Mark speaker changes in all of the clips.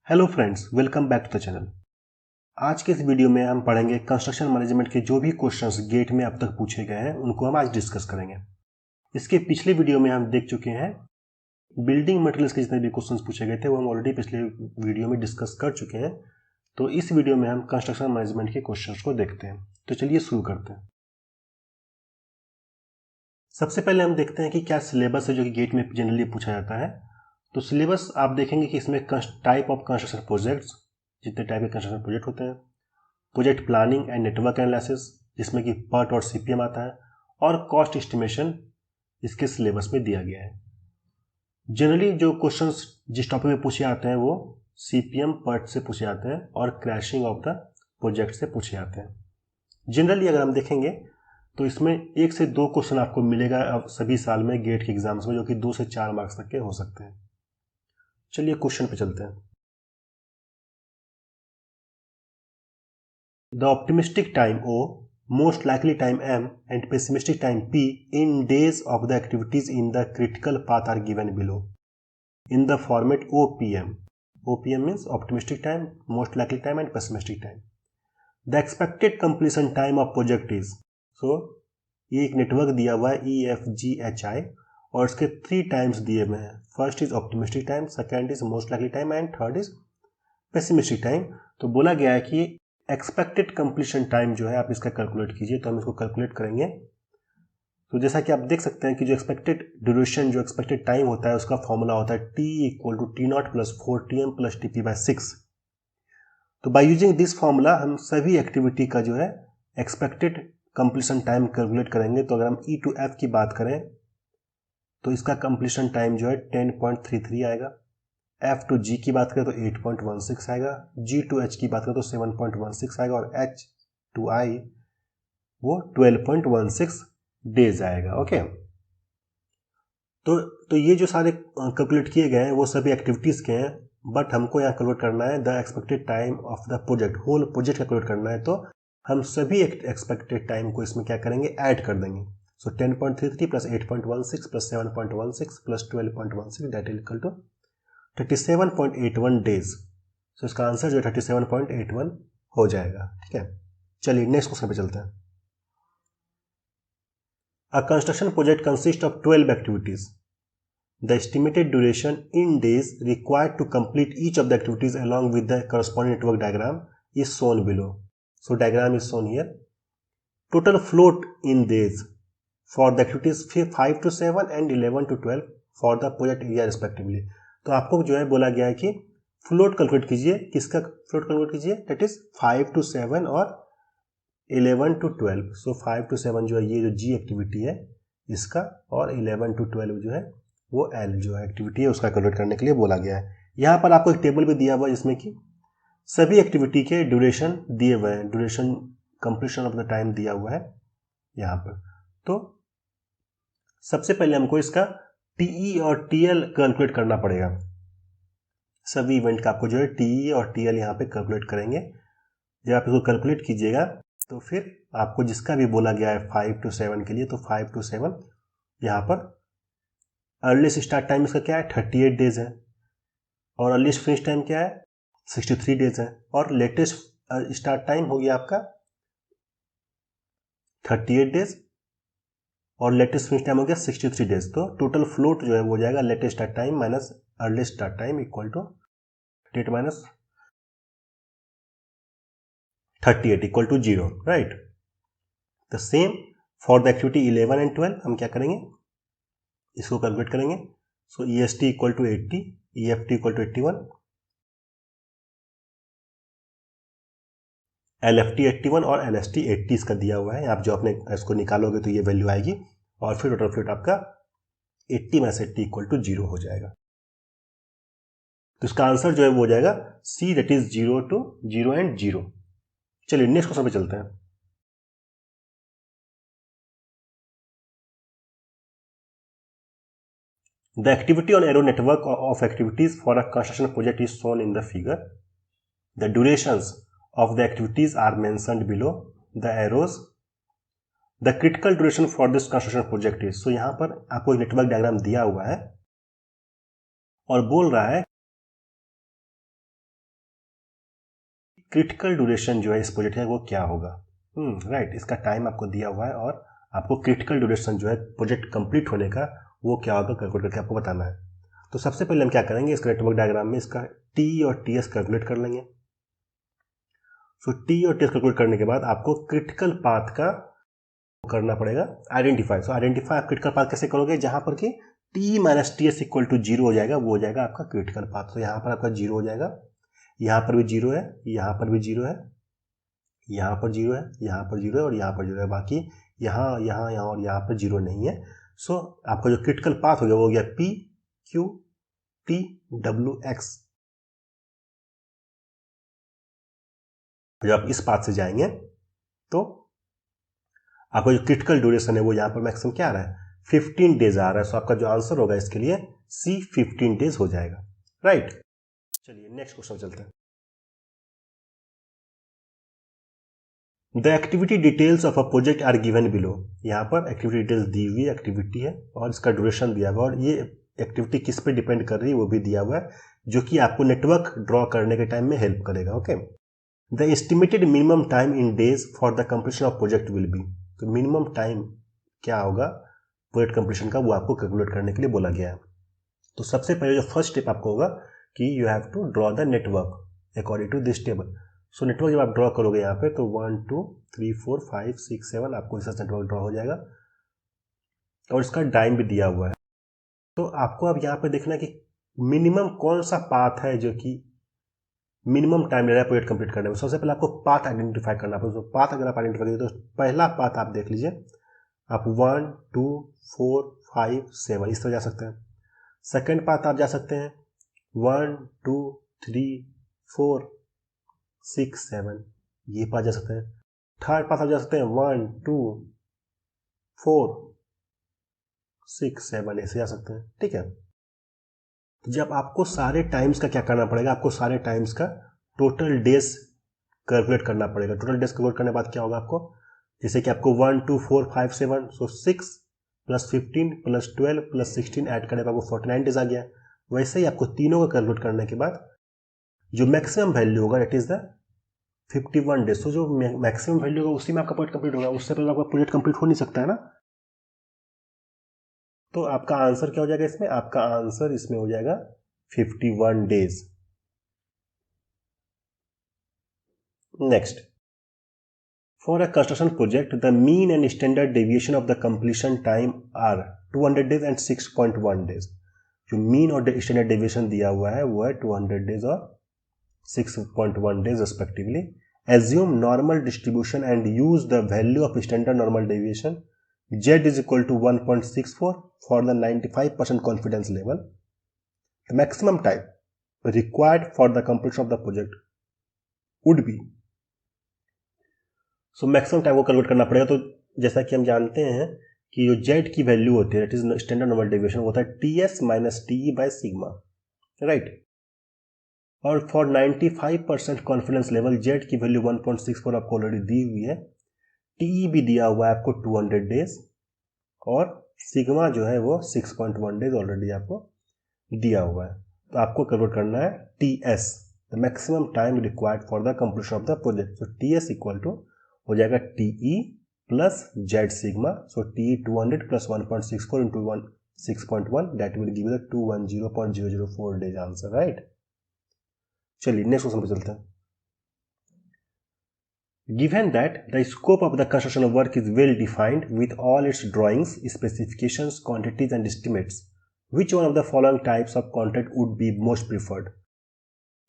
Speaker 1: Hello friends, welcome back to the channel. आज के इस वीडियो में हम पढ़ेंगे कंस्ट्रक्शन मैनेजमेंट के जो भी क्वेश्चंस गेट में अब तक पूछे गए हैं उनको हम आज डिस्कस करेंगे। इसके पिछले वीडियो में हम देख चुके हैं बिल्डिंग मटेरियल्स के जितने भी क्वेश्चंस पूछे गए थे वो हम ऑलरेडी पिछले वीडियो में डिस्कस कर चुके हैं। तो इस वीडियो में हम कंस्ट्रक्शन मैनेजमेंट के क्वेश्चंस को देखते हैं। तो चलिए शुरू करते हैं। सबसे पहले हम देखते हैं कि क्या सिलेबस है जो कि गेट में जनरली पूछा जाता है। तो सिलेबस आप देखेंगे कि इसमें टाइप ऑफ कंस्ट्रक्शन प्रोजेक्ट्स, जितने टाइप के कंस्ट्रक्शन प्रोजेक्ट होते हैं, project planning and network analysis जिसमें कि पर्ट और सीपीएम आता है, और कॉस्ट एस्टिमेशन इसके सिलेबस में दिया गया है। जनरली जो क्वेश्चंस जिस टॉपिक में पूछे जाते हैं वो सीपीएम पर्ट से पूछे जाते हैं और क्रैशिंग ऑफ द प्रोजेक्ट से पूछे जाते हैं। जनरली अगर हम देखेंगे तो इसमें 1 से 2 क्वेश्चन आपको मिलेगा अब सभी साल में गेट के एग्जाम्स में, जो कि 2 से 4 मार्क्स तक के हो सकते हैं। चलिए क्वेश्चन पे चलते हैं। The optimistic time O, most likely time M, and pessimistic time P in days of the activities in the critical path are given below in the format OPM. OPM means optimistic time, most likely time, and pessimistic time. The expected completion time of project is, so ये एक network दिया हुआ है EFGHI और इसके 3 times दिए हुए हैं। First is optimistic time, second is most likely time and third is pessimistic time. तो बोला गया है कि एक्सपेक्टेड कंप्लीशन टाइम जो है आप इसका कैलकुलेट कीजिए। तो हम इसको कैलकुलेट करेंगे। तो जैसा कि आप देख सकते हैं कि जो एक्सपेक्टेड ड्यूरेशन, जो एक्सपेक्टेड टाइम होता है उसका फॉर्मूला होता है T equal to T not plus 4Tm plus TP by 6। तो बाय यूजिंग दिस फॉर्मूला हम सभी एक्टिविटी का जो है एक्सपेक्टेड कंप्लीशन टाइम कैलकुलेट करेंगे। तो अगर हम E टू F की बात करें तो इसका कंप्लीशन टाइम जो है 10.33 आएगा। F टू G की बात करें तो 8.16 आएगा। G टू H की बात करें तो 7.16 आएगा और H टू I वो 12.16 डेज आएगा। ओके, तो ये जो सारे कैलकुलेट किए गए हैं वो सभी एक्टिविटीज के हैं, बट हमको यहाँ कैलकुलेट करना है the expected time of the project, whole project calculate करना है। तो हम सभी एक्सपेक्टेड टाइम को इसमें क्या करेंगे, ऐड कर देंगे। So 10.33 plus 8.16 plus 7.16 plus 12.16 that is equal to 37.81 days. So इसका आंसर जो 37.81 हो जाएगा। ठीक है, चलिए नेक्स्ट क्वेश्चन पे चलते हैं। A construction project consists of 12 activities. The estimated duration in days required to complete each of the activities along with the corresponding network diagram is shown below. So diagram is shown here. Total float in days for the activities 5 to 7 and 11 to 12 for the project area respectively. तो आपको जो है बोला गया है कि float calculate कीजिए। किसका फ्लोट कैलकुलेट कीजिए, दैट इज 5 to 7 और 11 to 12। सो 5 to 7 जो है ये जो G एक्टिविटी है इसका, और 11 to 12 जो है वो L जो है एक्टिविटी है उसका कैलकुलेट करने के लिए बोला गया है। यहाँ पर आपको एक टेबल भी दिया हुआ है जिसमें कि सभी एक्टिविटी के ड्यूरेशन दिए हुए हैं, duration completion of the time दिया हुआ है यहाँ पर। तो सबसे पहले हमको इसका TE और TL कैलकुलेट करना पड़ेगा। सभी इवेंट का आपको जो है TE और TL यहाँ पे कैलकुलेट करेंगे। जब आप इसको कैलकुलेट कीजिएगा तो फिर आपको जिसका भी बोला गया है 5 to 7 के लिए, तो 5 to 7 यहाँ पर अर्लीस्ट स्टार्ट टाइम इसका क्या है, 38 डेज है, और अर्लीस्ट फिनिश टाइम क्या है, 63 डेज है, और लेटेस्ट स्टार्ट टाइम हो गया आपका 38 डेज और लेटेस्ट फिनिश टाइम हो गया 63 डेज। तो टोटल फ्लोट जो है वो हो जाएगा latest start time minus earliest start time equal to 38 minus 38 equal to 0, right. The same for the activity 11 and 12 हम क्या करेंगे, इसको कैलकुलेट करेंगे। So EST equal to 80, EFT equal to 81, LFT 81 और LST 80 इसका दिया हुआ है। आप जो अपने इसको निकालोगे तो ये वैल्यू आएगी और फिर टोटल फ्लोट आपका 80 माइनस 80 इक्वल टू 0 हो जाएगा। तो इसका आंसर जो है वो हो जाएगा C, that is 0 to 0 and 0। चलिए नेक्स्ट क्वेश्चन पे चलते हैं। The activity on arrow network of activities for a construction project is shown in the figure. The durations of the activities are mentioned below the arrows. The critical duration for this construction project is, so यहाँ पर आपको एक network diagram दिया हुआ है और बोल रहा है क्रिटिकल ड्यूरेशन जो है इस प्रोजेक्ट का वो क्या होगा। राइट, इसका टाइम आपको दिया हुआ है और आपको क्रिटिकल ड्यूरेशन जो है प्रोजेक्ट कंप्लीट होने का वो क्या होगा कैलकुलेट करके आपको बताना है। तो सबसे पहले हम क्या करेंगे, इसका नेटवर्क डायग्राम में इसका टी और टी एस कैलकुलेट कर लेंगे। सो टी और टी एस कैलकुलेट करने के बाद आपको क्रिटिकल पाथ का करना पड़ेगा आइडेंटिफाई। सो आइडेंटिफाई आप क्रिटिकल पाथ कैसे करोगे, जहां पर कि T minus T S equal to zero हो जाएगा, वो हो जाएगा आपका क्रिटिकल पाथ। तो यहाँ पर आपका जीरो हो जाएगा, यहाँ पर भी जीरो है, यहाँ पर भी जीरो है, यहाँ पर जीरो है, यहाँ पर जीरो है और यहाँ पर जीरो है, बाकी यहाँ यहाँ यहाँ और यहाँ पर जीरो नहीं है। सो आपका जो क्रिटिकल पाथ हो गया वो हो गया P Q T W x. जब आप इस पाथ से जाएंगे तो आपका जो क्रिटिकल ड्यूरेशन है वो यहाँ पर मैक्सिमम क्या आ रहा है, 15 डेज आ रहा है। सो आपका जो आंसर होगा इसके लिए सी 15 डेज हो जाएगा। राइट, चलिए नेक्स्ट क्वेश्चन चलते हैं। The activity details of a project are given below. यहाँ पर एक्टिविटी डिटेल्स दी हुई एक्टिविटी है और इसका ड्यूरेशन दिया हुआ और ये एक्टिविटी किस पे डिपेंड कर रही है वो भी दिया हुआ है, जो कि आपको नेटवर्क ड्रॉ करने के टाइम में हेल्प करेगा। Okay, the estimated minimum time in days for the completion of project will be. तो मिनिमम टाइम क्या होगा प्रोजेक्ट कंप्लीशन का वो आपको कैलकुलेट करने के लिए बोला गया है। तो सबसे पहले जो फर्स्ट स्टेप आपको होगा कि you have to draw the network according to this table. So network जब आप ड्रॉ करोगे यहाँ पे तो 1 2 3 4 5 6 7 आपको इसका नेटवर्क ड्रॉ हो जाएगा और इसका टाइम भी दिया हुआ है। तो आपको अब यहाँ पे देखना है कि मिनिमम कौन सा पाथ है जो कि मिनिमम टाइम ले रहा है प्रोजेक्ट कंप्लीट करने में। सबसे पहले आपको पाथ आइडेंटिफाई करना पड़ेगा। तो पाथ अगर आप आइडेंटिफाई करेंगे तो पहला पाथ आप देख लीजिए, आप 1 2 4 5 7 इस तरह जा सकते हैं। सेकेंड पाथ आप जा सकते हैं 1 2 3 4 6 7, ये पाथ जा सकते हैं। थर्ड पाथ आप जा सकते हैं 1 2 4 6 7 ऐसे जा सकते हैं। ठीक है, जब आपको सारे टाइम्स का क्या करना पड़ेगा, आपको सारे टाइम्स का टोटल डेज कैलकुलेट करना पड़ेगा। टोटल डेज कैलकुलेट करने के बाद क्या होगा आपको, जैसे कि आपको 1 2 4 5 7 सो 6 प्लस 15 प्लस 12 प्लस 16 ऐड करने पर आपको 49 डेज आ गया। वैसे ही आपको तीनों का कैलकुलेट करने के बाद जो मैक्सिमम वैल्यू होगा इट इज द 51 डेज। तो जो मैक्सिमम वैल्यू होगा उसी में आपका प्रोजेक्ट कंप्लीट होगा, उससे पहले आपका प्रोजेक्ट कंप्लीट हो नहीं सकता है ना। तो आपका आंसर क्या हो जाएगा इसमें, आपका आंसर इसमें हो जाएगा 51 days. Next, for a construction project the mean and standard deviation of the completion time are 200 days and 6.1 days. जो मीन और स्टैंडर्ड डेविएशन दिया हुआ है वो है 200 डेज और 6.1 days respectively. Assume normal distribution and use the value of standard normal deviation Z is equal to 1.64 for the 95% confidence level. The maximum time required for the completion of the project would be. So maximum time को calculate करना पड़ेगा। तो जैसा कि हम जानते हैं कि जो Z की वैल्यू होती है that is standard normal deviation होता है TS minus TE by sigma, right. और फॉर 95% कॉन्फिडेंस लेवल Z की वैल्यू 1.64 आपको ऑलरेडी दी हुई है, TE भी दिया हुआ है आपको 200 डेज और सिग्मा जो है वो 6.1 डेज ऑलरेडी आपको दिया हुआ है। तो आपको कैलकुलेट करना है TS, the maximum time required for the completion of the project. So TS equal to हो जाएगा TE plus Z sigma. So TE 200 plus 1.64 into 6.1 that will give the 210.004 days answer, right. चलिए next question पे चलते हैं। Given that the scope of the construction work is well defined with all its drawings, specifications, quantities and estimates, which one of the following types of contract would be most preferred?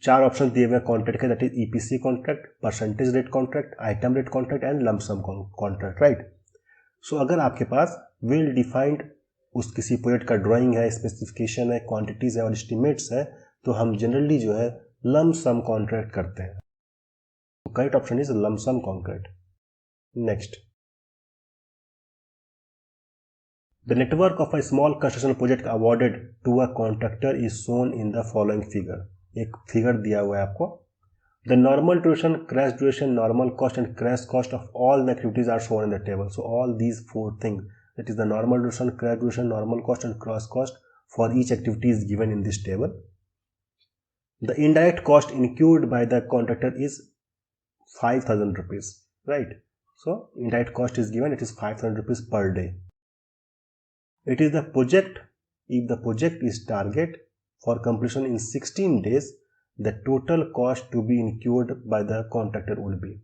Speaker 1: चार option दिए हुए contract है, that is EPC contract, percentage rate contract, item rate contract and lumpsum contract, right. So अगर आपके पास well defined उस किसी project का drawing है, स्पेसिफिकेशन है, क्वांटिटीज है और एस्टिमेट्स है, तो हम जनरली जो है लमसम कॉन्ट्रैक्ट करते हैं। Correct option is lump sum contract. Next, the network of a small construction project awarded to a contractor is shown in the following figure. एक फिगर दिया हुआ है आपको। The normal duration, crash duration, normal cost and crash cost of all the activities are shown in the table. So all these four things, that is the normal duration, crash duration, normal cost and crash cost for each activity is given in this table. The indirect cost incurred by the contractor is 5,000 rupees, right? So indirect cost is given, it is 5,000 rupees per day. It is the project, if the project is target for completion in 16 days, the total cost to be incurred by the contractor would be.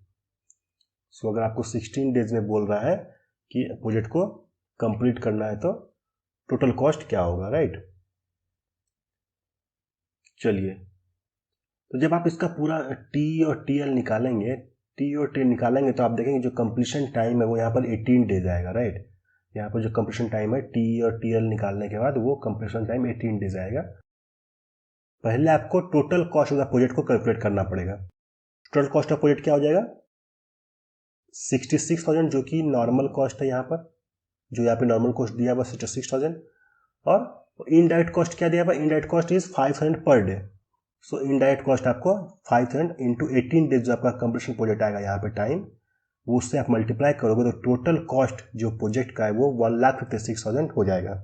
Speaker 1: So अगर आपको 16 days में बोल रहा है कि project को complete करना है तो टोटल कॉस्ट क्या होगा, राइट? चलिए, तो जब आप इसका पूरा टी और टी एल निकालेंगे, तो आप देखेंगे जो कंप्लीशन टाइम है वो यहाँ पर 18 डेज आएगा, राइट? यहाँ पर जो कंप्लीशन टाइम है टी और टी एल निकालने के बाद वो कंप्लीशन टाइम 18 डेज आएगा। पहले आपको total cost of the project को कैलकुलेट करना पड़ेगा। टोटल कॉस्ट ऑफ प्रोजेक्ट क्या हो जाएगा? 66,000 जो कि नॉर्मल कॉस्ट है, यहाँ पर जो यहाँ पे नॉर्मल कॉस्ट दिया हुआ 66,000, और इनडायरेक्ट कॉस्ट क्या दिया हुआ? Indirect cost is 500 per day. So indirect cost आपको 500 इंटू 18 डेज जो आपका कंप्लीशन प्रोजेक्ट आएगा यहाँ पे टाइम, वो उससे आप मल्टीप्लाई करोगे तो टोटल कॉस्ट जो प्रोजेक्ट का है वो 1,56,000 हो जाएगा।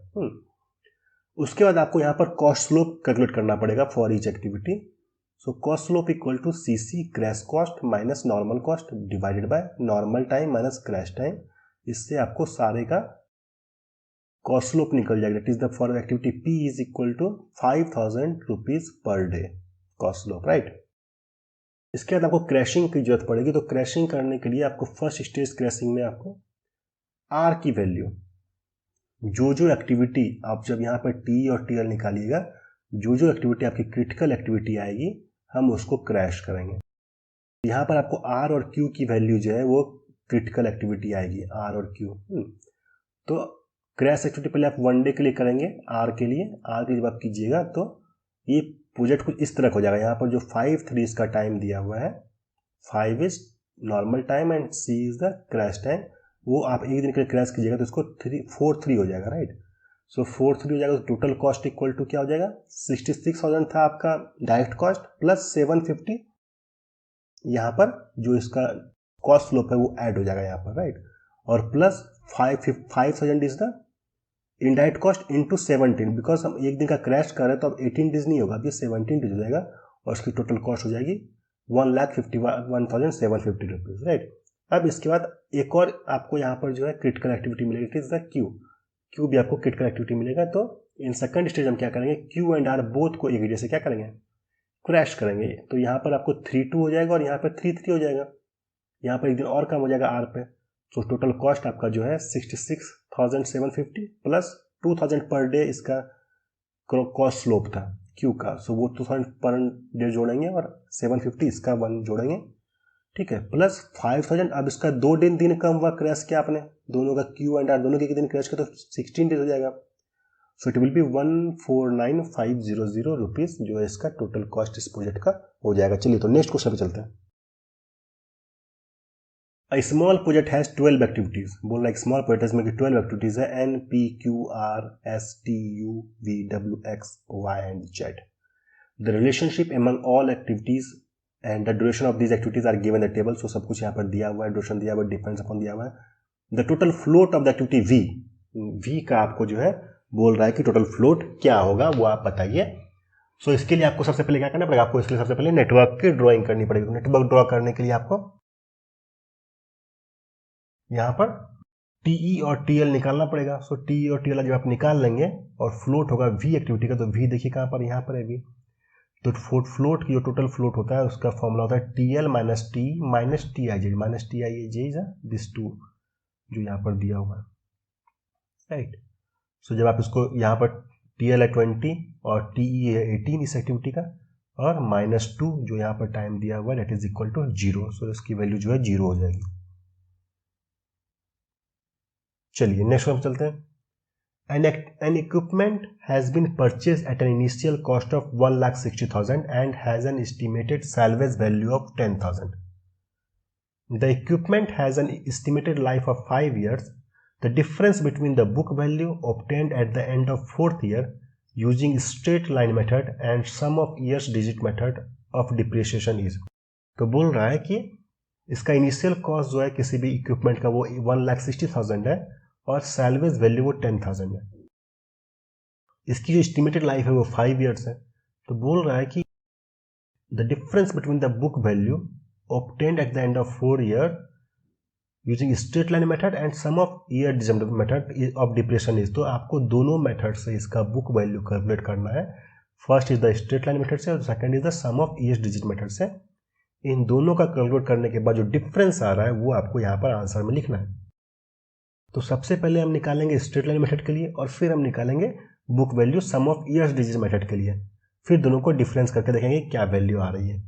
Speaker 1: उसके बाद आपको यहाँ पर कॉस्ट स्लोप कैलकुलेट करना पड़ेगा for each activity. So cost slope equal to CC crash cost minus normal cost divided by normal time minus crash time. इससे आपको सारे का कॉस्ट स्लोप निकल जाएगा। That is the for activity P is equal to 5,000 rupees per day cost slope, right? इसके बाद आपको crashing की जरूरत पड़ेगी। तो क्रैशिंग करने के लिए आपको फर्स्ट स्टेज क्रैशिंग में आपको आर की वैल्यू, जो एक्टिविटी आप जब यहाँ पर टी और टी एल निकालिएगा, जो एक्टिविटी आपकी क्रिटिकल एक्टिविटी आएगी हम उसको क्रैश करेंगे। यहाँ पर आपको आर और क्यू की वैल्यू जो है वो क्रिटिकल एक्टिविटी आएगी, आर और क्यू। तो क्रैश एक्टिविटी पहले आप 1 डे के लिए करेंगे, आर के लिए जब आप कीजिएगा तो ये प्रोजेक्ट कुछ इस तरह हो जाएगा। यहाँ पर जो 5-3 इसका टाइम दिया हुआ है, 5 is normal time and C is the crash time, वो आप एक दिन के लिए क्रैश कीजिएगा तो इसको 4-3 हो जाएगा, राइट? सो 4-3 हो जाएगा तो टोटल कॉस्ट इक्वल टू क्या हो जाएगा? 66,000 था आपका डायरेक्ट कॉस्ट प्लस 750 यहाँ पर जो इसका कॉस्ट स्लोप है वो ऐड हो जाएगा यहाँ पर, राइट? और plus 5,000 is the indirect cost into 17, because हम एक दिन का क्रैश कर रहे हैं तो अब 18 डेज नहीं होगा, अब ये 17 डेज हो जाएगा और उसकी टोटल कॉस्ट हो जाएगी 1,51,750 रुपीज, राइट? अब इसके बाद एक और आपको यहाँ पर जो है क्रिटिकल एक्टिविटी मिलेगी, इट इज द क्यू भी आपको क्रिटिकल एक्टिविटी मिलेगा। तो इन सेकंड स्टेज हम क्या करेंगे? क्यू एंड आर बोथ को एक जैसे क्या करेंगे? क्रैश करेंगे। तो यहाँ पर आपको 3-2 हो जाएगा और यहाँ पर 3-3 हो जाएगा, यहाँ पर एक दिन और कम हो जाएगा आर पे। तो टोटल कॉस्ट आपका जो है 66,750 प्लस 2,000 पर डे इसका कॉस्ट स्लोप था क्यू का। सो वो 2,000 पर डे जोड़ेंगे और 750 इसका 1 जोड़ेंगे, ठीक है? प्लस 5,000, अब इसका 2 दिन कम हुआ क्रैश किया आपने, दोनों का क्यू एंड आर दोनों के दिन क्रैश किया तो 16 डेज हो जाएगा। So it will be 149,500 rupees जो है इसका टोटल कॉस्ट इस प्रोजेक्ट का हो जाएगा। चलिए तो नेक्स्ट क्वेश्चन पे चलते हैं। A small project has 12 activities. बोल रहा है स्मॉल प्रोजेक्ट में 12 एक्टिविटीज है, N, P, Q, R, S, T, U, V, W, X, Y and Z. The relationship among all activities and the duration of these activities are given in the table. So सब कुछ यहाँ पर दिया हुआ है, duration दिया हुआ है, डिपेंड्स अपॉन दिया हुआ है। The total float of the activity V का आपको जो है बोल रहा है कि टोटल फ्लोट क्या होगा वो आप बताइए। सो इसके लिए आपको सबसे पहले क्या करना पड़ेगा? आपको इसके लिए सबसे पहले नेटवर्क की ड्राइंग करनी पड़ेगी। नेटवर्क ड्रॉ करने के लिए आपको यहाँ पर टीई और टीएल निकालना पड़ेगा। सो टीई और टीएल जब आप निकाल लेंगे और फ्लोट होगा वी एक्टिविटी का, तो वी देखिए कहाँ पर, यहाँ पर है वी। तो फ्लोट की जो टोटल फ्लोट होता है उसका फॉर्मूला होता है TL minus T minus T I Z, minus T I Z this 2 जो यहाँ पर दिया हुआ है, राइट? सो जब आप इसको यहाँ पर टीएल है 20 और टीई है 18 इस एक्टिविटी का, और -2 जो यहाँ पर टाइम दिया हुआ है दैट इज इक्वल टू 0। सो इसकी वैल्यू जो है 0 हो जाएगी। चलिए नेक्स्ट वन चलते हैं। An equipment has been purchased at an initial cost of 1,60,000 and has an estimated salvage value of 10,000. The equipment has an estimated life of 5 years. The difference between the book value obtained at the end of 4th year using straight line method and sum of years digit method of depreciation is. तो बोल रहा है कि इसका initial cost जो है किसी भी इक्विपमेंट का वो 1,60,000 है और सैल्वेज वैल्यू वो 10,000 है। इसकी जो एस्टिमेटेड लाइफ है वो 5 इयर्स है। तो बोल रहा है कि the difference between the book value obtained at the end of 4 years using straight line method and sum of year digit method of depreciation is। तो आपको दोनों मेथड से इसका बुक वैल्यू कैलकुलेट करना है। First is the straight line method से और second is the sum of year digit method से। इन दोनों का कैलकुलेट करने के बाद जो डिफरेंस आ रहा है वो आपको यहाँ पर आंसर में लिखना है। तो सबसे पहले हम निकालेंगे स्ट्रेट लाइन मेथड के लिए और फिर हम निकालेंगे book value sum of years digit method के लिए। फिर दोनों को डिफरेंस करके देखेंगे क्या वैल्यू आ रही है।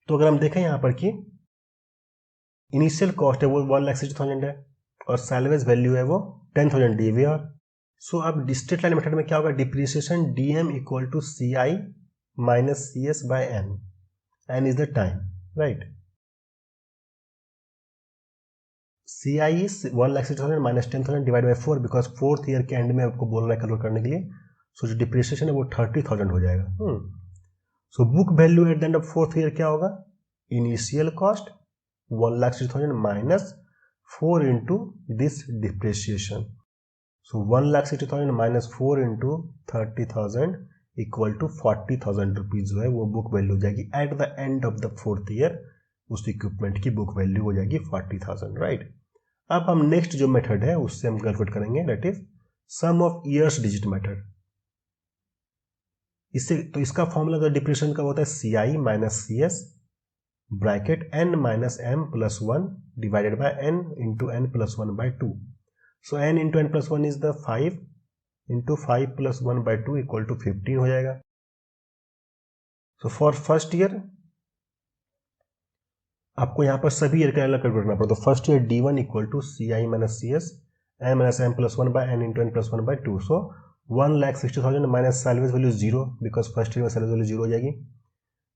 Speaker 1: तो अगर हम देखें यहाँ पर कि इनिशियल कॉस्ट है वो 1,60,000 है और सैलवेज वैल्यू है वो 10,000 DVR। सो अब स्ट्रेट लाइन मेथड में क्या होगा, depreciation DM equal to CI minus CS by N। N is the time, right. CI is 1,60,000 minus 10,000 divide by 4 because fourth year के एंड में आपको बोल रहा है कैलकुलेट करने के लिए। सो जो डिप्रिसिएशन है वो 30,000 हो जाएगा। So book value at the end of fourth year क्या होगा, initial cost 1,60,000 minus 4 into this depreciation. So 1,60,000 minus 4 into 30,000 equal to 40,000 rupees जो है वो बुक वैल्यू हो जाएगी at the end of the fourth year. उस इक्विपमेंट की book value हो जाएगी 40,000, राइट। अब हम नेक्स्ट जो मेथड है उससे हम कैलकुलेट करेंगे, that is sum of years digit method. इससे तो इसका फॉर्मूला जो डिप्रिसिएशन का होता है CI minus CS bracket N minus M plus 1 divided by N into N plus 1 by 2। So N into N plus 1 is the 5 into 5 plus 1 by 2 equal to 15 हो जाएगा। So for first year आपको यहाँ पर सभी year का अलग calculate करना पड़ता है। तो first year D1 equal to CI minus CS N minus M plus 1 by N into N plus 1 by 2। So 1,60,000 minus salvage value 0 because first year में सैलरीज वैल्यू 0 हो जाएगी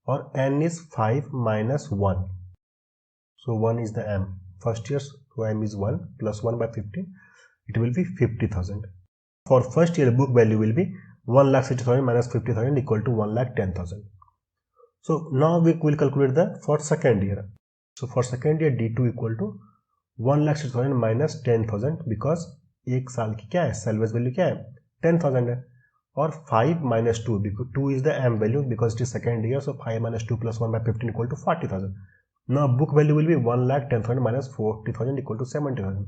Speaker 1: और N is 5 minus 1। So 1 is the M first year, so M is 1 plus 1 by 15, it will be 50,000. For first year book value will be 1,60,000 minus 50,000 equal to 1,10,000. So now we will calculate the for second year. So for second year D2 equal to 1,60,000 minus 10,000 because एक साल की क्या है salaries value क्या है 10,000 है और 5 minus 2 because 2 is the M value because it is second year, so 5 minus 2 plus 1 by 15 equal to 40,000. Now book value will be 1,10,000 minus 40,000 equal to 70,000.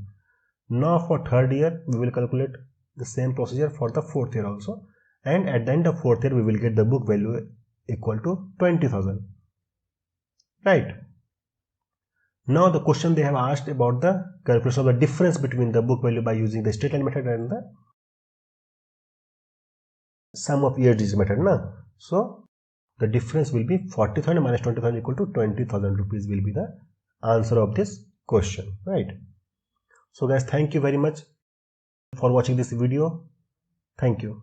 Speaker 1: Now for third year we will calculate the same procedure for the fourth year also, and at the end of fourth year we will get the book value equal to 20,000, right? Now the question they have asked about the calculation of the difference between the book value by using the straight line method and the sum of year digit method, na? So the difference will be 40,000 minus 20,000 equal to 20,000 rupees will be the answer of this question, right? So guys, thank you very much for watching this video. Thank you.